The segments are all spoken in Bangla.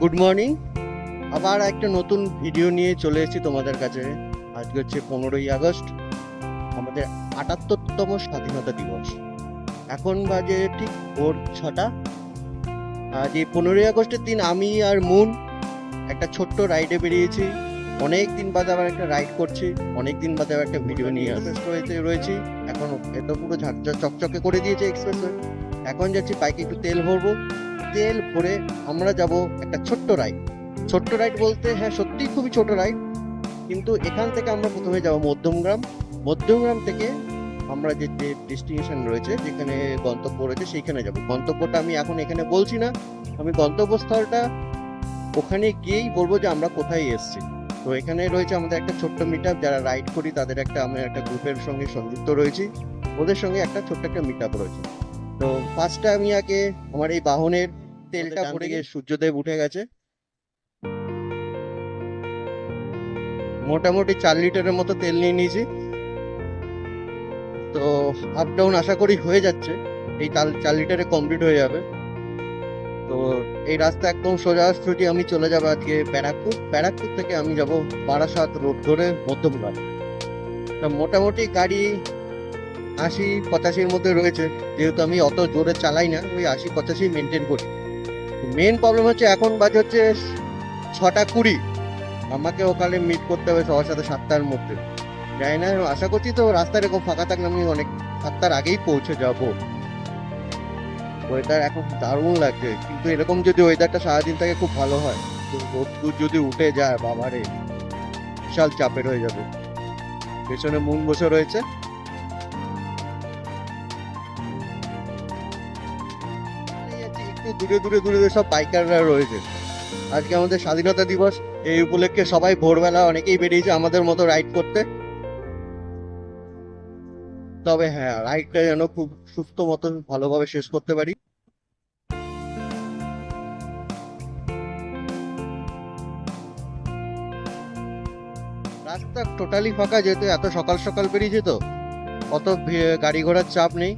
Good morning. আবার একটা নতুন ভিডিও নিয়ে চলে এসেছি তোমাদের কাছে। আজকে হচ্ছে 15ই আগস্ট, আমাদের 78তম স্বাধীনতা দিবস। এখন বাজে ঠিক ভোর 6টা। আজ এই 15ই আগস্টের দিন আমি আর মুন একটা ছোট্ট রাইডে বেরিয়েছি। অনেক দিন বাদে আবার একটা রাইড করছি, অনেক দিন বাদে আবার একটা ভিডিও নিয়ে রয়েছি। এখন এটা পুরো ঝাঁকঝাক চকচকে করে দিয়েছে এক্সপ্রেসওয়ে। এখন যাচ্ছি বাইকে একটু তেল ভরবো। তেল ভরে আমরা যাব একটা ছোট্ট রাইড বলতে হ্যাঁ সত্যিই খুবই ছোট রাইড। কিন্তু এখান থেকে আমরা প্রথমে যাব মধ্যমগ্রাম থেকে আমরা যে ডেস্টিনেশন রয়েছে, যেখানে গন্তব্য রয়েছে সেইখানে যাব। গন্তব্যটা আমি এখন এখানে বলছি না, আমি গন্তব্যস্থলটা ওখানে গিয়েই বলবো যে আমরা কোথায় এসেছি। তো এখানে রয়েছে আমাদের একটা ছোট্ট মিট আপ, যারা রাইড করি তাদের আমরা একটা গ্রুপের সঙ্গে সংযুক্ত রয়েছি, ওদের সঙ্গে একটা ছোট্ট একটা মিট আপ রয়েছে। তো ফার্স্টে আমি আগে আমার এই বাহনের তেলটা ভরে গিয়ে সূর্যদেব উঠে গেছে, মোটামুটি 4 লিটারের মতো তেল নিয়ে নিয়েছি। তো আপ ডাউন আশা করি হয়ে যাচ্ছে, এই 4 লিটারে কমপ্লিট হয়ে যাবে। তো এই রাস্তা একদম সোজাসুজি আমি চলে যাবো আজকে ব্যারাকপুর থেকে আমি যাব বারাসাত রোড ধরে মধ্যমগ্রাম। তা মোটামুটি গাড়ি 80-85-র মধ্যে রয়েছে, যেহেতু আমি অত জোরে চালাই না, ওই 80-85 মেনটেন করি। মেন প্রবলেম হচ্ছে এখন বাজে হচ্ছে 6টা 20, আমাকে ওখানে মিট করতে হবে সবার সাথে 7টার মধ্যে। জানি না, আশা করছি তো রাস্তা এরকম ফাঁকা থাকলে আমি অনেক 7টার আগেই পৌঁছে যাব। ওয়েদার এখন দারুণ লাগছে, কিন্তু এরকম যদি ওয়েদারটা সারাদিন থাকে খুব ভালো হয়। তো রোদ যদি উঠে যায় বাবারে, বিশাল চাপের হয়ে যাবে। পেছনে মুন বসে রয়েছে। একটু দূরে সব বাইকাররা রয়েছে। আজকে আমাদের স্বাধীনতা দিবস, এই উপলক্ষে সবাই ভোরবেলা অনেকেই বেরিয়েছে আমাদের মতো রাইড করতে। তবে হ্যাঁ, রাইডটা যেন খুব সুস্থ মতন ভালোভাবে শেষ করতে পারি। রাস্তা টোটালি ফাঁকা, যেহেতু এত সকাল সকাল বেরিয়েছে তো অত গাড়ি ঘোড়ার চাপ নেই।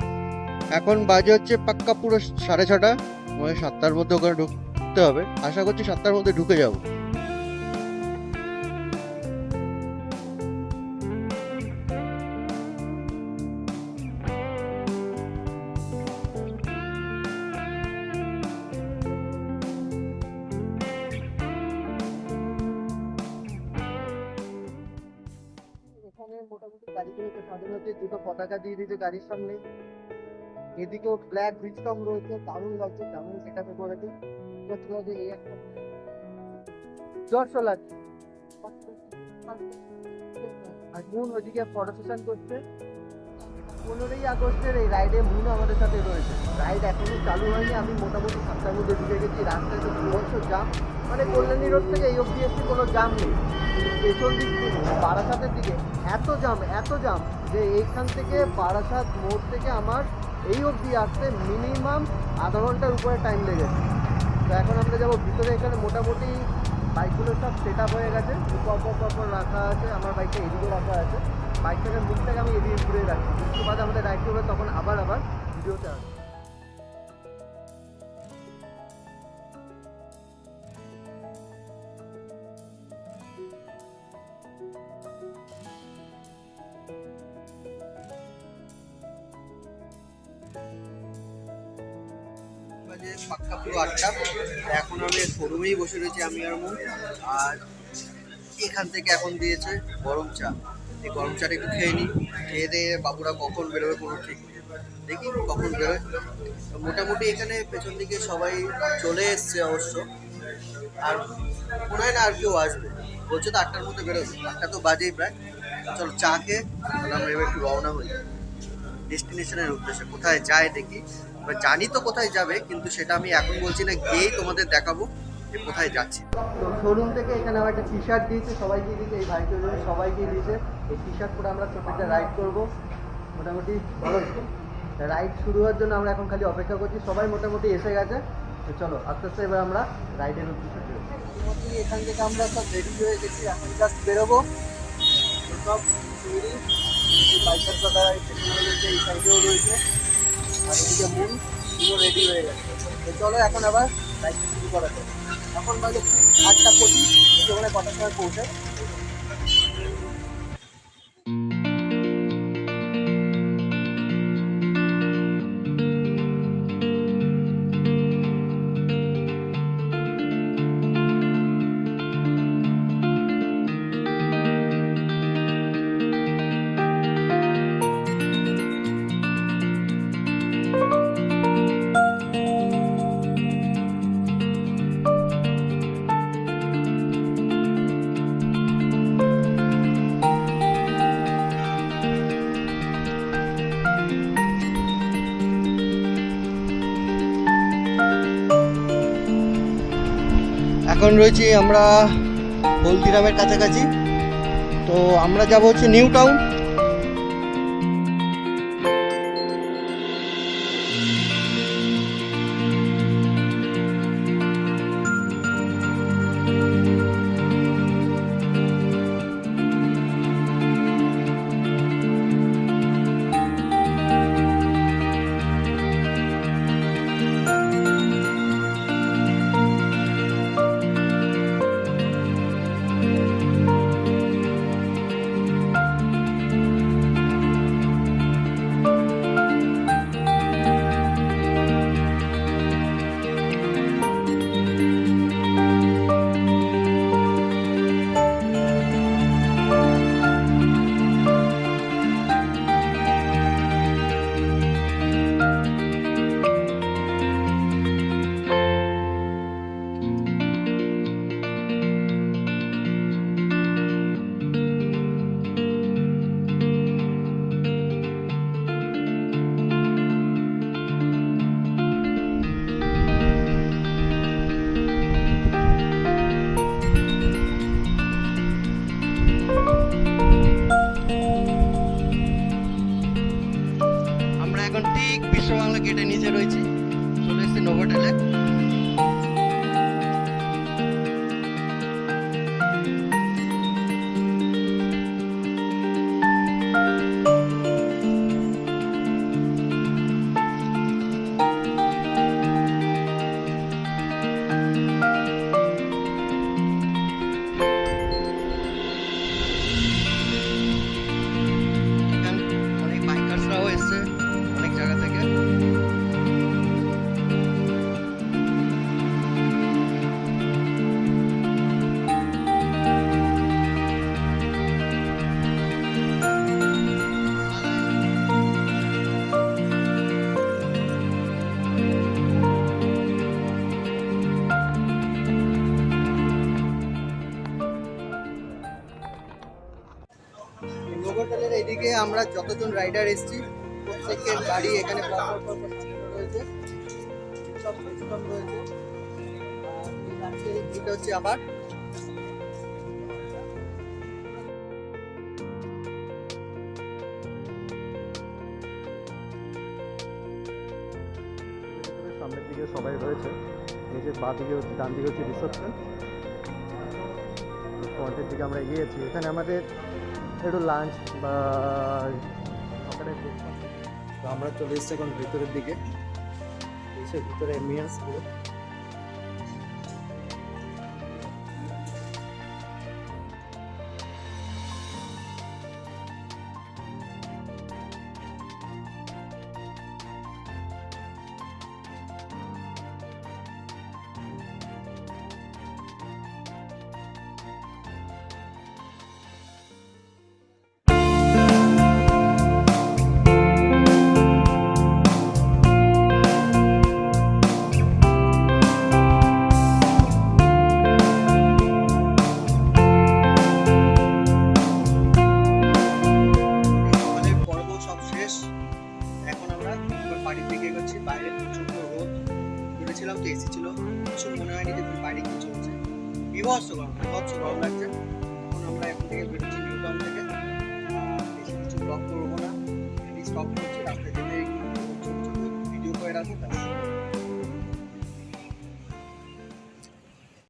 এখন বাজে হচ্ছে পাক্কা পুরো 6:30, মানে 7টার মধ্যে ওখানে ঢুকতে হবে। আশা করছি 7টার মধ্যে ঢুকে যাবো। এখানে মোটামুটি গাড়িগুলোতে স্বাধীনতার দুটো পতাকা দিয়ে দিয়েছে গাড়ির সামনে। এদিকেও ব্ল্যাক ব্রিজটম রয়েছে, দারুণ লাগছে, দারুণ সেটাতে করেছে। এই একটা জোরসো লাগছে। আর মুন ওইদিকে ফটো সেশন করছে। 15ই আগস্টের এই রাইডে মুন আমাদের সাথে রয়েছে। রাইড এখনো চালু হয়নি, আমি মোটামুটি 7টার মধ্যে ঢুকে গেছি। রাস্তায় তো বিভৎস জাম, মানে কল্যাণী রোড থেকে এই অব্দি এসে কোনো জাম নেই। পেছন দিক থেকে বারাসাতের দিকে এত জাম যে এইখান থেকে বারাসাত মোড় থেকে আমার এই অবধি আসতে মিনিমাম আধা ঘন্টার উপরে টাইম লেগেছে। তো এখন আমরা যাবো ভিতরে। এখানে মোটামুটি বাইকগুলো সব সেট আপ হয়ে গেছে, পরপর রাখা আছে। আমার বাইকটা এদিকে রাখা আছে, বাইকটাকে মুখটাকে আমি এদিকে ঘুরে রাখছি। একটু বাদে আমাদের রাইড করবে, তখন আবার ভিডিওতে আসবে। পাক্কা পুরো 8টা। এখন আমি শোরুমেই বসে রয়েছি আমি আর মুন। আর এখান থেকে এখন দিয়েছে গরম চা, এই গরম চাটা একটু খেয়ে নিই। খেয়ে দিয়ে বাবুরা কখন বেরোবে কোনো ঠিক নেই, দেখি কখন বেরোয়। মোটামুটি এখানে পেছন দিকে সবাই চলে এসছে অবশ্য, আর মনে হয় না আর কেউ আসবে। বলছে তো 8টার মধ্যে বেরোবে, 8টা তো বাজেই প্রায়। চলো চা খেয়ে আমরা এবার একটু রওনা হই ডেস্টিনেশনের উদ্দেশ্যে। কোথায় যায় দেখি, জানি তো কোথায় যাবে, কিন্তু সেটা আমি এখন বলছি না, গিয়েই তোমাদের দেখাবো যে কোথায় যাচ্ছি। তো শোরুম থেকে এখানে আমার একটা টি শার্ট দিয়েছে, সবাইকে দিয়েছে, এই ভাইকে সবাইকে দিয়েছে। এই টি শার্ট পরে আমরা ছোট একটা রাইড করবো। মোটামুটি ভালো রাইড শুরু হওয়ার জন্য আমরা এখন খালি অপেক্ষা করছি। সবাই মোটামুটি এসে গেছে। তো চলো আস্তে আস্তে এবার আমরা রাইডের উদ্দেশ্যে বেরোবো। এখান থেকে আমরা সব রেডি হয়ে গেছি, এখন জাস্ট বেরোবো। সব তৈরি, বাইকার দাদা এই সাইডেও রয়েছে, আর এদিকে মুন পুরো রেডি হয়ে গেছে। তো চলো এখন আবার রাইড শুরু করা যাবে। এখন বাজে 8:25, সেখানে কটার সময় পৌঁছে। এখন রয়েছি আমরা হলদিরামের কাছাকাছি। তো আমরা যাব হচ্ছে নিউ টাউন। এখন ঠিক বিশ্ব বাংলা গেটের নিচে রয়েছি, চলে এসেছি নোভোটেলে। অনেক বাইকার্সরাও এসছে অনেক জায়গা থেকে। নোভোটেলের এদিকে আমরা যতজন রাইডার এসেছি প্রত্যেকের গাড়ি এখানে রয়েছে, সব সিস্টেম রয়েছে। এটা হচ্ছে আবার সামনের দিকে সবাই রয়েছে, নিজের বাঁ দিকে হচ্ছে, ডান দিকে হচ্ছে রিসেপশন, ফ্রন্টের দিকে আমরা এগিয়েছি। এখানে আমাদের একটু লাঞ্চ বা সকালের ব্রেকফাস্ট। তো আমরা চলে এসেছি এখন ভিতরের দিকে, এসে ভিতরে এমবিয়েন্স পুরো বাড়ির দিকে এগোচ্ছি। বাইরে প্রচন্ড রোদ, করেছিলাম তো এসি ছিল, কিছু মনে হয়নি যে বাইরে কি চলছে। বিভৎস গরম লাগছে।